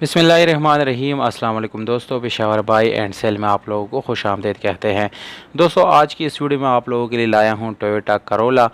बिस्मिल्लाहिर्रहमानिर्रहीम अस्सलाम वालेकुम दोस्तों, पेशावर बाई एंड सेल में आप लोगों को खुश आमदीद कहते हैं। दोस्तों, आज की इस वीडियो में आप लोगों के लिए लाया हूं टोयोटा करोला।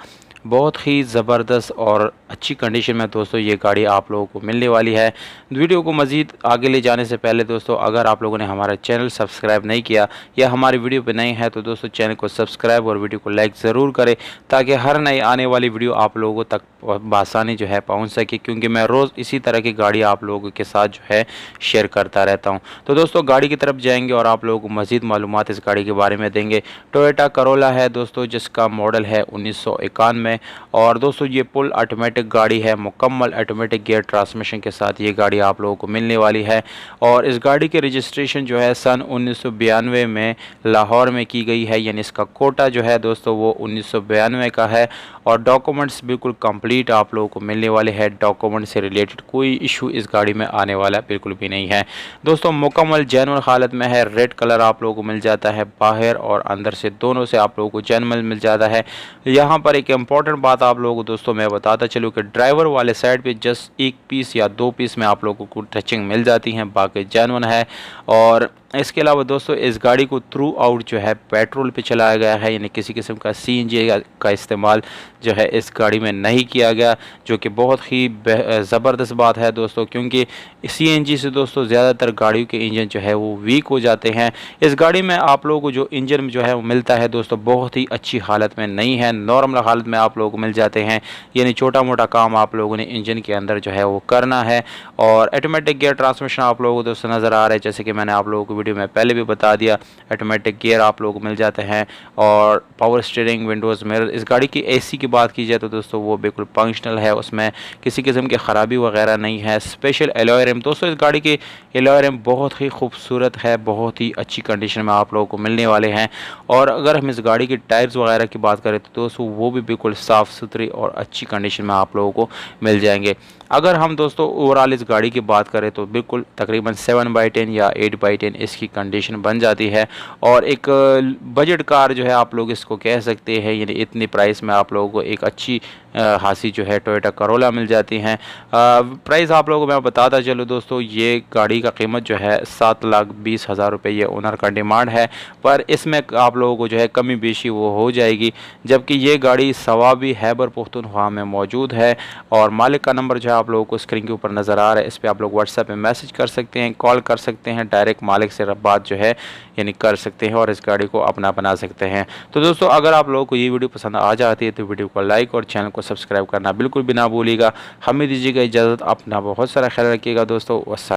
बहुत ही ज़बरदस्त और अच्छी कंडीशन में दोस्तों ये गाड़ी आप लोगों को मिलने वाली है। वीडियो को मज़ीद आगे ले जाने से पहले दोस्तों, अगर आप लोगों ने हमारा चैनल सब्सक्राइब नहीं किया या हमारी वीडियो पे नए हैं तो दोस्तों चैनल को सब्सक्राइब और वीडियो को लाइक ज़रूर करें, ताकि हर नई आने वाली वीडियो आप लोगों तक बआसानी जो है पहुंच सके, क्योंकि मैं रोज़ इसी तरह की गाड़ी आप लोगों के साथ जो है शेयर करता रहता हूं। तो दोस्तों गाड़ी की तरफ जाएंगे और आप लोगों को मज़ीद मालूमात इस गाड़ी के बारे में देंगे। टोयोटा करोला है दोस्तों, जिसका मॉडल है 1991 और दोस्तों ये फुल ऑटोमेटिक गाड़ी है, मुकम्मल ऑटोमेटिक गियर ट्रांसमिशन के साथ ये गाड़ी आप लोगों को मिलने वाली है। और इस गाड़ी की रजिस्ट्रेशन जो है सन 1992 में लाहौर में की गई है, यानी इसका कोटा जो है दोस्तों वो 1992 का है। और डॉक्यूमेंट्स बिल्कुल कंप्लीट आप लोगों को मिलने वाले हैं। डॉक्यूमेंट से रिलेटेड कोई इशू इस गाड़ी में आने वाला बिल्कुल भी नहीं है दोस्तों। मुकम्मल जेन्युइन हालत में है। रेड कलर आप लोगों को मिल जाता है, बाहर और अंदर से दोनों से आप लोगों को जेन्युइन मिल जाता है। यहाँ पर एक इम्पॉर्टेंट बात आप लोगों को दोस्तों मैं बताता चलूँ कि ड्राइवर वाले साइड पे जस्ट एक पीस या दो पीस में आप लोगों को टचिंग मिल जाती हैं, बाकी जेन्युइन है। और इसके अलावा दोस्तों इस गाड़ी को थ्रू आउट जो है पेट्रोल पे चलाया गया है, यानी किसी किस्म का सीएनजी का इस्तेमाल जो है इस गाड़ी में नहीं किया गया, जो कि बहुत ही ज़बरदस्त बात है दोस्तों, क्योंकि सीएनजी से दोस्तों ज़्यादातर गाड़ियों के इंजन जो है वो वीक हो जाते हैं। इस गाड़ी में आप लोगों को जो इंजन जो है वो मिलता है दोस्तों बहुत ही अच्छी हालत में नहीं है, नॉर्मल हालत में आप लोगों को मिल जाते हैं। यानी छोटा मोटा काम आप लोगों ने इंजन के अंदर जो है वो करना है। और ऑटोमेटिक गियर ट्रांसमिशन आप लोगों को दोस्तों नज़र आ रहा है, जैसे कि मैंने आप लोगों को वीडियो में पहले भी बता दिया। ऑटोमेटिक गियर आप लोगों को मिल जाते हैं और पावर स्टीयरिंग, विंडोज़ मिरर। इस गाड़ी की एसी की बात की जाए तो दोस्तों वो बिल्कुल फंक्शनल है, उसमें किसी किस्म की ख़राबी वगैरह नहीं है। स्पेशल एलॉय रिम दोस्तों, इस गाड़ी की एलॉय रिम बहुत ही खूबसूरत है, बहुत ही अच्छी कंडीशन में आप लोगों को मिलने वाले हैं। और अगर हम इस गाड़ी की टायर्स वगैरह की बात करें तो दोस्तों वो भी बिल्कुल साफ़ सुथरी और अच्छी कंडीशन में आप लोगों को मिल जाएंगे। अगर हम दोस्तों ओवरऑल इस गाड़ी की बात करें तो बिल्कुल तकरीबन 7/10 या 8/10 इसकी कंडीशन बन जाती है। और एक बजट कार जो है आप लोग इसको कह सकते हैं, यानी इतनी प्राइस में आप लोगों को एक अच्छी हासी जो है टोयोटा करोला मिल जाती हैं। प्राइस आप लोगों को मैं बताता चलूँ दोस्तों, ये गाड़ी का कीमत जो है 7,20,000 रुपये ये ओनर का डिमांड है, पर इसमें आप लोगों को जो है कमी बेशी वो हो जाएगी, जबकि ये गाड़ी सवाबी खैबर पख्तूनख्वा में मौजूद है। और मालिक का नंबर जो है आप लोगों को स्क्रीन के ऊपर नज़र आ रहा है, इस पर आप लोग व्हाट्सएप में मैसेज कर सकते हैं, कॉल कर सकते हैं, डायरेक्ट मालिक से बात जो है यानी कर सकते हैं और इस गाड़ी को अपना बना सकते हैं। तो दोस्तों अगर आप लोगों को ये वीडियो पसंद आ जाती है तो वीडियो को लाइक और चैनल को सब्सक्राइब करना बिल्कुल भी ना भूलिएगा। हमें दीजिएगा इजाज़त, अपना बहुत सारा ख्याल रखिएगा दोस्तों।